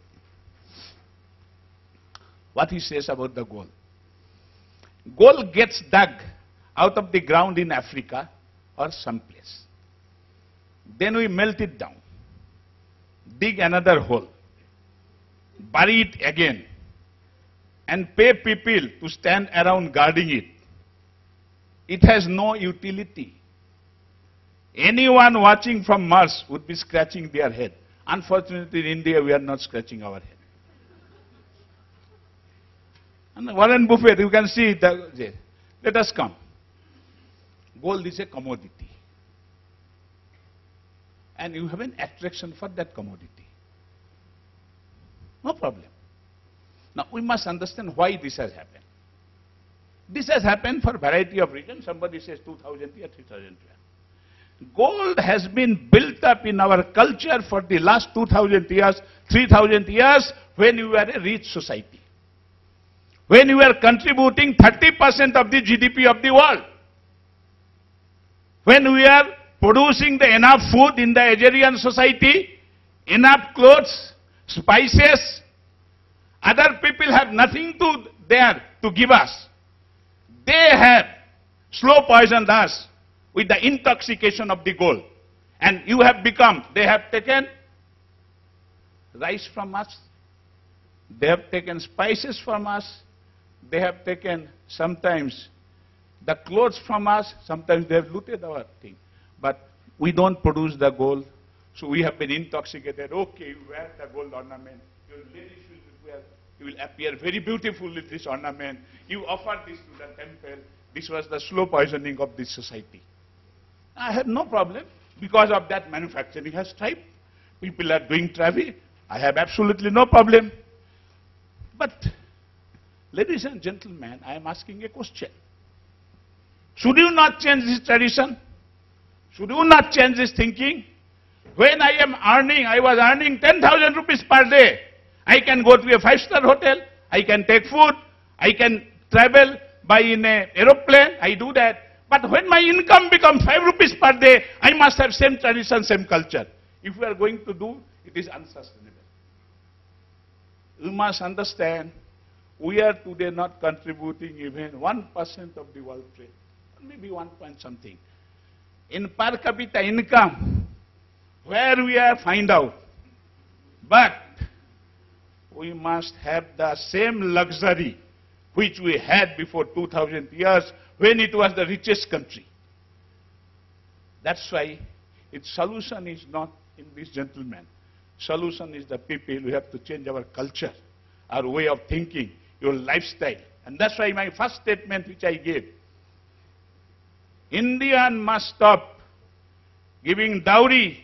What he says about the gold. Gold gets dug out of the ground in Africa or someplace. Then we melt it down, dig another hole, bury it again, and pay people to stand around guarding it. It has no utility. Anyone watching from Mars would be scratching their head. Unfortunately, in India, we are not scratching our head. And Warren Buffett, you can see, let us come. Gold is a commodity. And you have an attraction for that commodity. No problem. Now, we must understand why this has happened. This has happened for a variety of reasons. Somebody says 2000 years, 3000 years. Gold has been built up in our culture for the last 2000 years, 3000 years, when we were a rich society. When we were contributing 30% of the GDP of the world. When we are producing enough food in the agrarian society, enough clothes, spices, other people have nothing there to give us. They have slow poisoned us with the intoxication of the gold. And you have become, they have taken rice from us, they have taken spices from us, they have taken sometimes the clothes from us, sometimes they have looted our thing. But we don't produce the gold, so we have been intoxicated. Okay, you wear the gold ornament, your ladies will wear, you will appear very beautiful with this ornament. You offer this to the temple. This was the slow poisoning of this society. I have no problem. Because of that, manufacturing has thrived. People are doing traffic. I have absolutely no problem. But, ladies and gentlemen, I am asking a question. Should you not change this tradition? Should you not change this thinking? When I was earning 10,000 rupees per day. I can go to a 5-star hotel, I can take food, I can travel by in an aeroplane, I do that. But when my income becomes 5 rupees per day, I must have same tradition, same culture. If we are going to do, it is unsustainable. You must understand, we are today not contributing even 1% of the world trade, maybe 1 point something. In per capita income, where we are, find out. But we must have the same luxury which we had before 2000 years when it was the richest country. That's why its solution is not in these gentlemen. Solution is the people. We have to change our culture, our way of thinking, your lifestyle. And that's why my first statement which I gave, Indian must stop giving dowry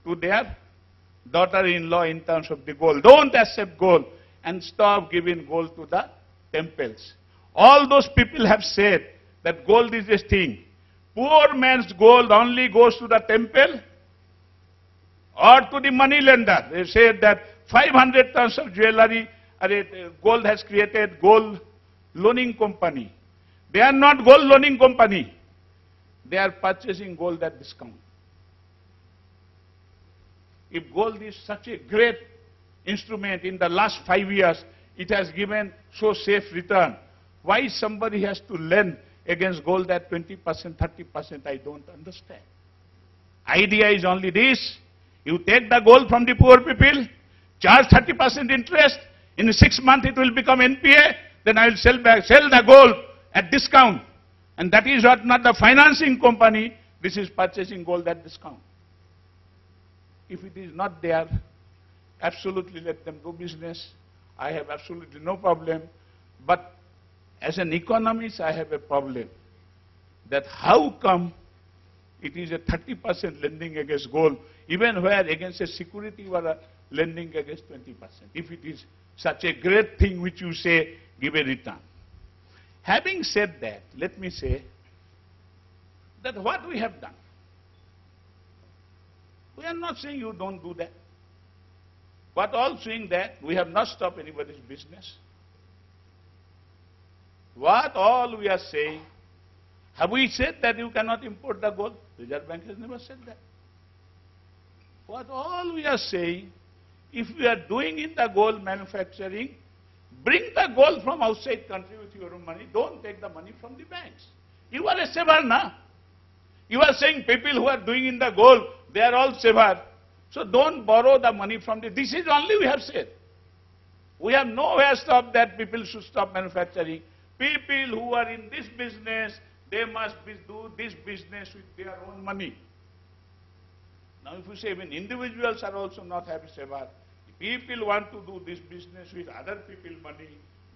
to their daughter-in-law in terms of the gold. Don't accept gold and stop giving gold to the temples. All those people have said that gold is a thing. Poor man's gold only goes to the temple or to the money lender. They said that 500 tons of jewelry, gold has created gold loaning company. They are not gold loaning company. They are purchasing gold at discount. If gold is such a great instrument in the last 5 years, it has given so safe return, why somebody has to lend against gold at 20%, 30%, I don't understand. Idea is only this, you take the gold from the poor people, charge 30% interest, in 6 months it will become NPA, then I will sell the gold at discount. And that is not the financing company, this is purchasing gold at discount. If it is not there, absolutely let them do business. I have absolutely no problem. But as an economist, I have a problem. That how come it is a 30% lending against gold, even where against a security or lending against 20%. If it is such a great thing which you say, give a return. Having said that, let me say that what we have done. We are not saying you don't do that. But all saying that we have not stopped anybody's business. What all we are saying, have we said that you cannot import the gold? Reserve Bank has never said that. What all we are saying, if we are doing in the gold manufacturing, bring the gold from outside country with your own money. Don't take the money from the banks. You are a saver, na? You are saying people who are doing in the gold, they are all saver. So don't borrow the money from the... This is only we have said. We have nowhere stopped that people should stop manufacturing. People who are in this business, they must do this business with their own money. Now if you say even individuals are also not happy saver, people want to do this business with other people's money.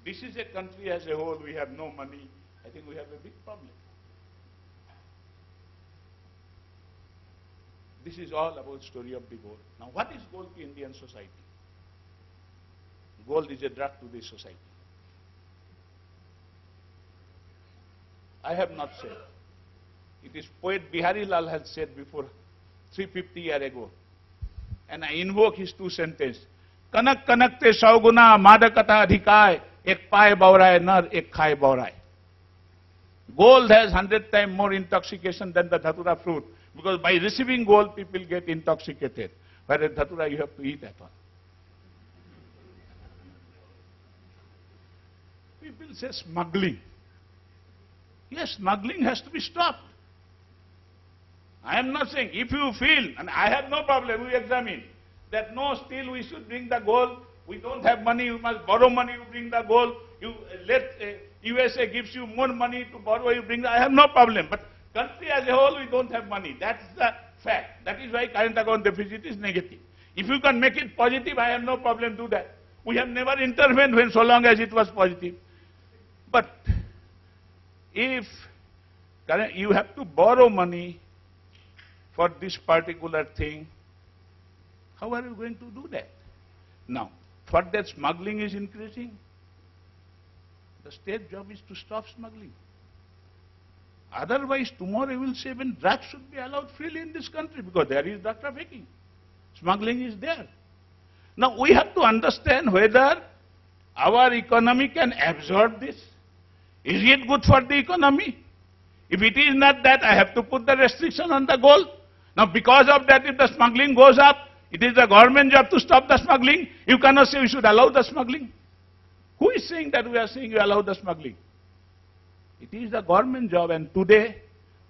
This is a country as a whole, we have no money. I think we have a big problem. This is all about story of the gold. Now what is gold to Indian society? Gold is a drug to this society. I have not said. It is poet Bihari Lal has said before 350 years ago. And I invoke his two sentences. Kanak kanak te sauguna madakata adhikay, ek paye bauray nar, ek khaye bauray. Gold has 100 times more intoxication than the dhatura fruit. Because by receiving gold, people get intoxicated. Whereas dhatura, you have to eat at all. People say smuggling. Yes, smuggling has to be stopped. I am not saying, if you feel, and I have no problem, we examine, that no, still we should bring the gold, we don't have money, you must borrow money, you bring the gold, you let USA gives you more money to borrow, you bring the, I have no problem. But country as a whole, we don't have money. That's the fact. That is why current account deficit is negative. If you can make it positive, I have no problem do that. We have never intervened when so long as it was positive. But if you have to borrow money for this particular thing, how are you going to do that? Now, for that smuggling is increasing. The state job is to stop smuggling. Otherwise, tomorrow you will say when drugs should be allowed freely in this country because there is drug trafficking. Smuggling is there. Now, we have to understand whether our economy can absorb this. Is it good for the economy? If it is not that, I have to put the restriction on the gold. Now, because of that, if the smuggling goes up, it is the government job to stop the smuggling. You cannot say we should allow the smuggling. Who is saying that we are saying you allow the smuggling? It is the government job, and today,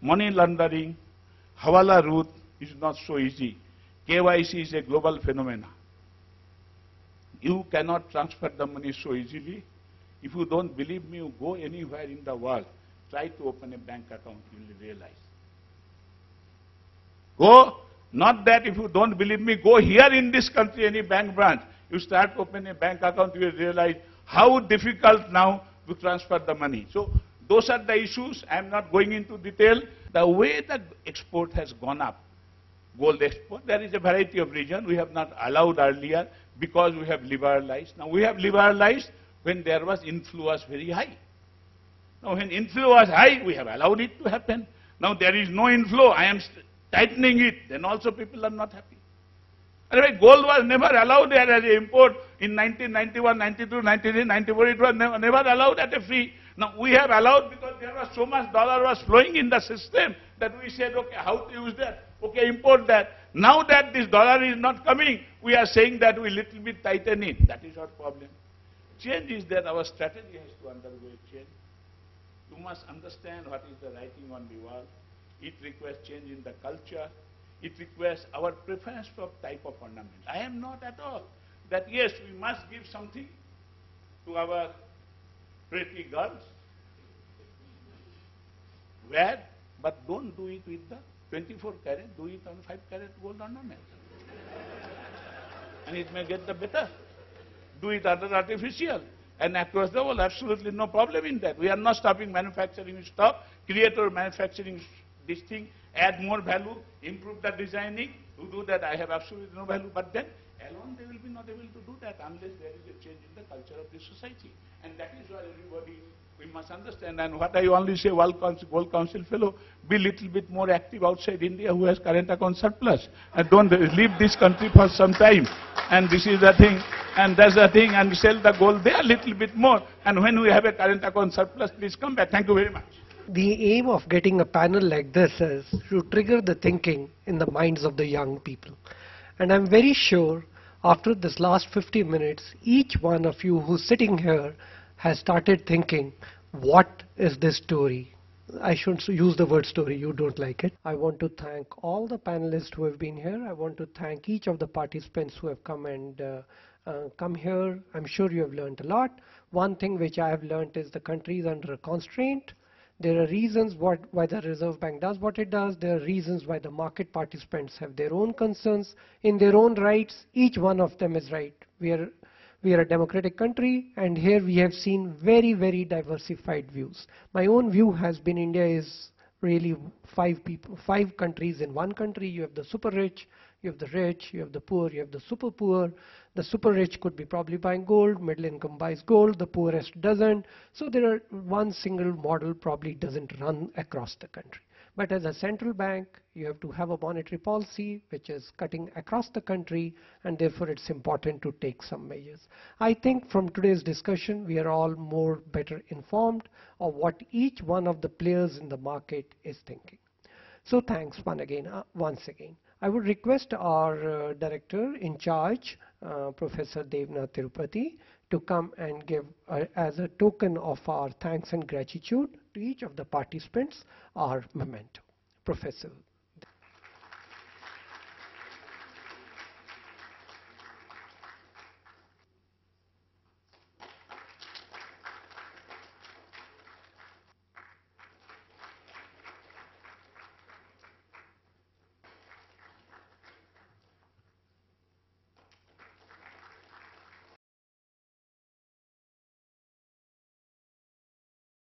money laundering, hawala route is not so easy. KYC is a global phenomenon. You cannot transfer the money so easily. If you don't believe me, you go anywhere in the world, try to open a bank account, you will realize. Go, not that if you don't believe me, go here in this country, any bank branch, you start opening a bank account, you will realize how difficult now to transfer the money. So, those are the issues. I am not going into detail. The way the export has gone up, gold export, there is a variety of reasons. We have not allowed earlier because we have liberalized. Now we have liberalized when there was inflow was very high. Now when inflow was high, we have allowed it to happen. Now there is no inflow, I am tightening it, then also people are not happy. Anyway, gold was never allowed there as an import in 1991, 92, 93, 94, it was never allowed at a free. Now we have allowed because there was so much dollar was flowing in the system that we said, okay, how to use that? Okay, import that. Now that this dollar is not coming, we are saying that we little bit tighten it. That is our problem. Change is that our strategy has to undergo a change. You must understand what is the writing on the wall. It requires change in the culture. It requires our preference for type of ornament. I am not at all that, yes, we must give something to our pretty girls. Wear, but don't do it with the 24 carat, do it on 5 carat gold ornament. And it may get the better. Do it under artificial. And across the world, absolutely no problem in that. We are not stopping manufacturing, we stop. Create our manufacturing this thing, add more value, improve the designing. To do that, I have absolutely no value. But then alone, they will be not able to do that unless there is a change in the culture of the society. And that is why everybody, we must understand, and what I only say, World Council fellow, be little bit more active outside India who has current account surplus. And don't leave this country for some time. And this is the thing, and that's the thing, and sell the gold there a little bit more. And when we have a current account surplus, please come back. Thank you very much. The aim of getting a panel like this is to trigger the thinking in the minds of the young people. And I'm very sure after this last 50 minutes, each one of you who's sitting here has started thinking, what is this story? I shouldn't use the word story, you don't like it. I want to thank all the panelists who have been here. I want to thank each of the participants who have come and come here. I'm sure you have learned a lot. One thing which I have learned is the country is under a constraint. There are reasons why the Reserve Bank does what it does. There are reasons why the market participants have their own concerns in their own rights. Each one of them is right. We are a democratic country, and here we have seen very, very diversified views. My own view has been India is really five countries in one country. You have the super rich, you have the rich, you have the poor, you have the super poor. The super rich could be probably buying gold, middle income buys gold, the poorest doesn't. So there are one single model probably doesn't run across the country. But as a central bank, you have to have a monetary policy which is cutting across the country, and therefore it's important to take some measures. I think from today's discussion, we are all more better informed of what each one of the players in the market is thinking. So thanks once again. I would request our director in charge, Professor Devnath Tirupati, to come and give, as a token of our thanks and gratitude to each of the participants, our memento. Professor.